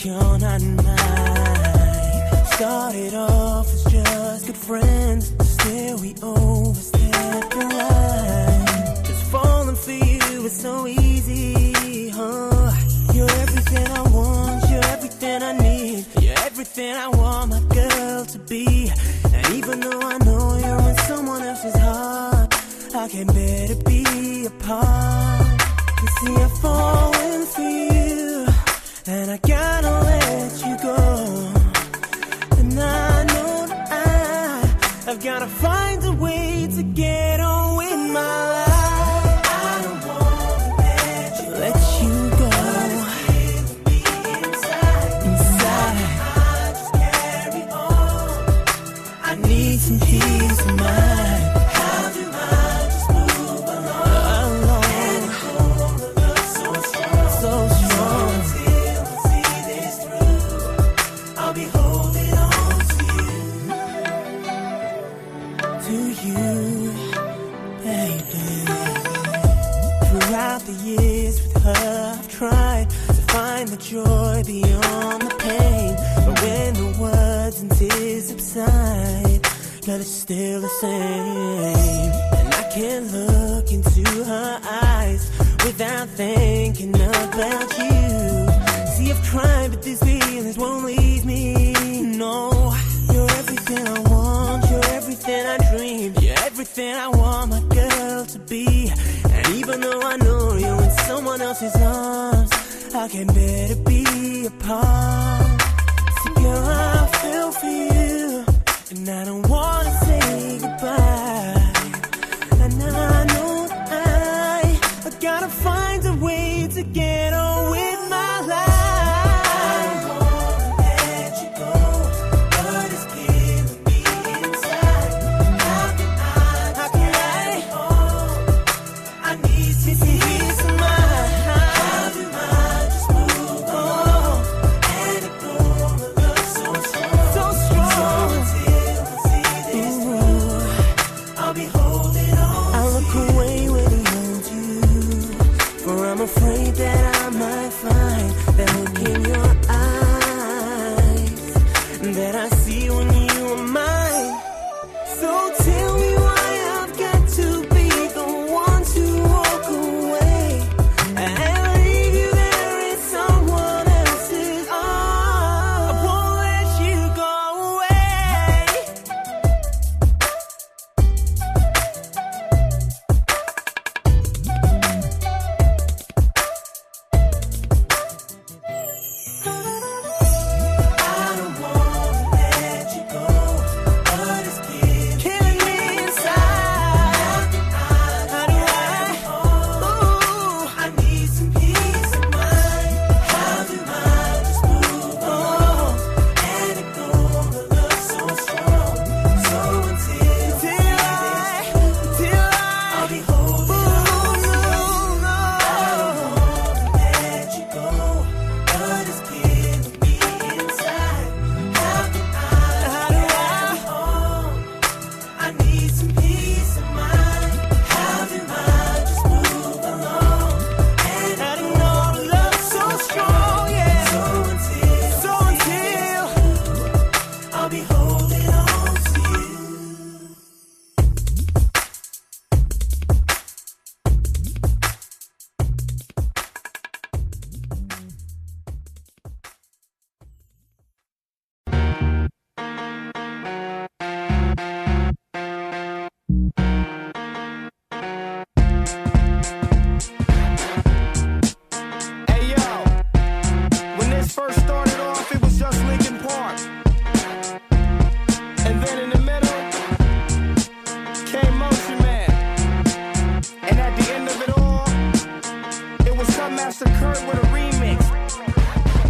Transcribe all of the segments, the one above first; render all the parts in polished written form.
You're not mine. Started off as just good friends. till we overstep the line. Just falling for you is so easy, huh? You're everything I want, you're everything I need. You're everything I want my girl to be. And even though I know you're in someone else's heart, I can't bear to be apart. You see, I'm falling for you, and I gotta let you go. And I know that I've gotta find a way to get on with my life. I don't wanna let you go. But it's killing me inside. I just carry on. I need some peace of mind. How do I just move along? And it's gonna look so strong, so strong. Until I see this through, I'll be holding on to you, baby. Throughout the years with her, I've tried to find the joy beyond the pain. But when the words and tears subside, girl, it's still the same. And I can't look into her eyes without thinking about you. See, I've tried, but these feelings won't leave me. No, you're everything I want, you're everything I dream. You're everything I want my girl to be. And even though I know you're in someone else's arms, I can't bear to be apart. See, girl, I feel for you, and I don't wanna say goodbye. And I know that I gotta find a way to get on with my life. I don't wanna let you go, but it's killing me inside. How can I I need some peace of mind. How do I just move on? And it gonna look so strong, so strong. Until I see this through, I'll be holding on. I look away when he holds you, for I'm afraid that I might find that look in your eyes that I see when you are mine. So tell me why I've got to be the one to walk away and leave you there in someone else's arms. I won't let you go away. I don't wanna let you go, but it's killing me inside. How do I need some peace of mind. How do I just move on? And it gonna look so strong. So until I'll be holding on. No. I don't wanna let you go, but it's killing me inside. How do I need some peace of mind. How do I just move along? And I don't know love so strong, yeah. So until I'll be holding on to you. Hey yo, when this first started off, it was just Linkin Park. And then in the middle came Motion Man. And at the end of it all, it was Cut Master Kurt with a remix.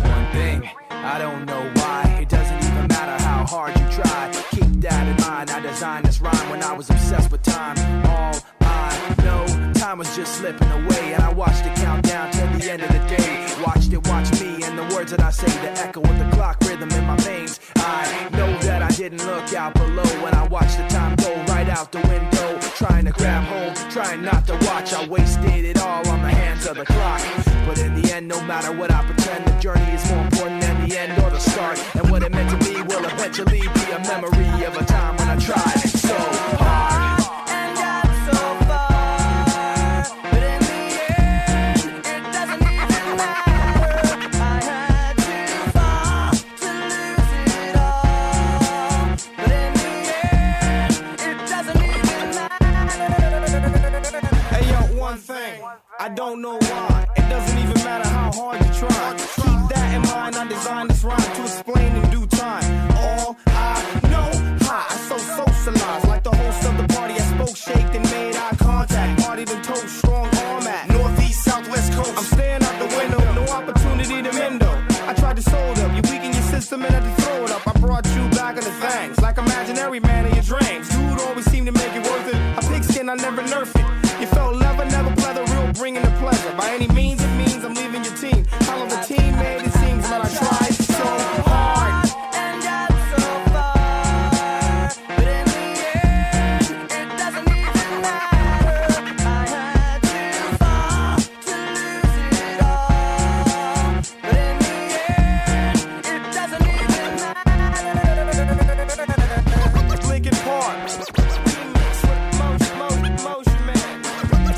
One thing, I don't know why. It doesn't even matter how hard you try. Keep that in mind. I designed this rhyme when I was obsessed with time. All I know, time was just slipping away, and I watched it count down till the end of the day. Watched it watch me, and the words that I say, the echo of the clock rhythm in my veins. I know that I didn't look out below when I watched the time go right out the window. Trying to grab hold, trying not to watch. I wasted it all on the hands of the clock. But in the end, no matter what I pretend, the journey is more important than the the end or the start. And what it meant to me will eventually be a memory of a time when I tried so hard. I don't know why. It doesn't even matter how hard you try. Keep that in mind. I designed this rhyme to explain in due time. All I know, I so socialized. Like the host of the party, I spoke, shaked, and made eye contact. Partied and told strong arm at Northeast, Southwest coast. I'm staring out the window, no opportunity to mendo. I tried to sold up, you weaken your system and had to throw it up. I brought you back into things, like imaginary man in your dreams. Dude always seemed to make it worth it. A pigskin, I never nerf it. You felt leather, never pleather, real bringing the pleasure. By any means, it means I'm leaving your team. How of a teammate, it seems, but I tried so hard. And got so far. But in the end, it doesn't even matter. I had to fall to lose it all. But in the end, it doesn't even matter. Linkin Park. Remix with Motion Man.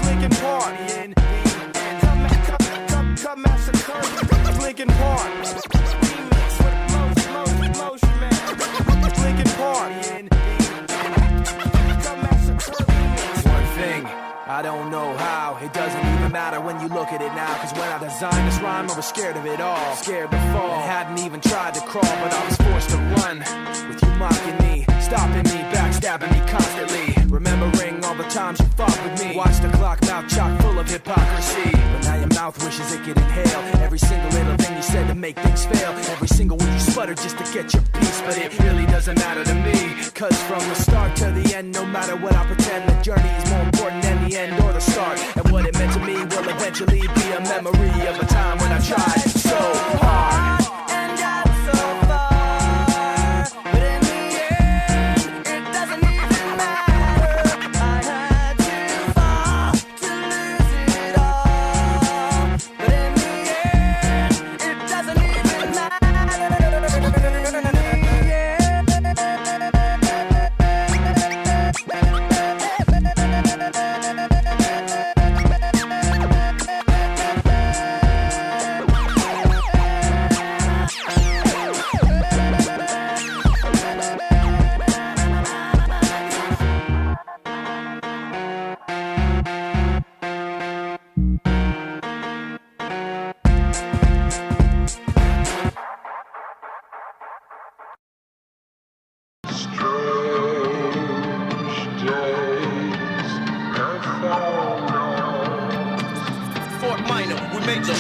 Linkin Park. Come massacre. Linkin Park. Remix with Motion Man. Linkin Park. Come massacre. One thing, I don't know how. It doesn't even matter when you look at it now. Cause when I designed this rhyme, I was scared of it all. Scared to fall, and hadn't even tried to crawl. But I was forced to run, with you mocking me, stopping me, backstabbing me constantly. Remembering all the times you fought with me. Watch the clock, mouth chock full of hypocrisy. But now your mouth wishes it could inhale every single little thing you said to make things fail. Every single one you sputter just to get your piece. But it really doesn't matter to me. Cause from the start to the end, no matter what I pretend, the journey is more important than the end or the start. And what it meant to me will eventually be a memory of a time when I tried so hard. Fort Minor, we made them.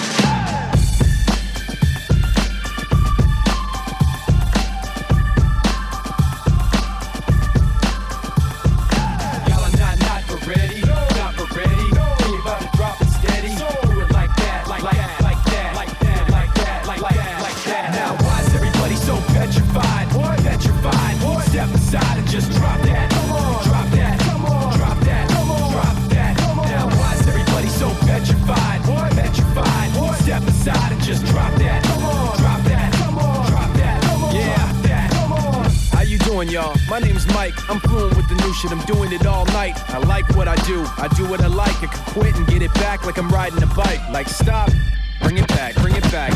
Step aside and just drop that. Drop that. Drop that. Drop that. Now why is everybody so petrified? Petrified. Step aside and just drop that. Drop that. Drop that. Yeah, that. How you doing, y'all? My name's Mike. I'm fluent with the new shit. I'm doing it all night. I like what I do. I do what I like. I can quit and get it back like I'm riding a bike. Like stop, bring it back, bring it back.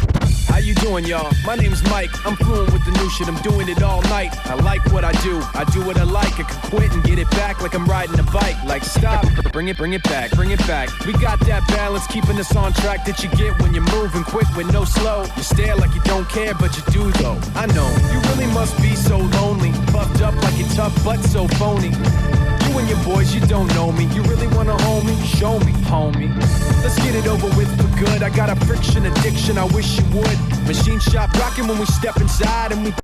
How you doing, y'all? My name's Mike. I'm fluent with the new shit. I'm doing it all night. I like what I do. I do what I like. I can quit and get it back like I'm riding a bike. Like stop, bring it back, bring it back. We got that balance, keeping us on track that you get when you're moving quick with no slow. You stare like you don't care, but you do though. I know, you really must be so lonely. Puffed up like you're tough, but so phony. You and your boys, you don't know me. You really wanna hold me? Show me, homie. Let's get it over with for good. I got a friction addiction, I wish you would. Machine shop rocking when we step inside and we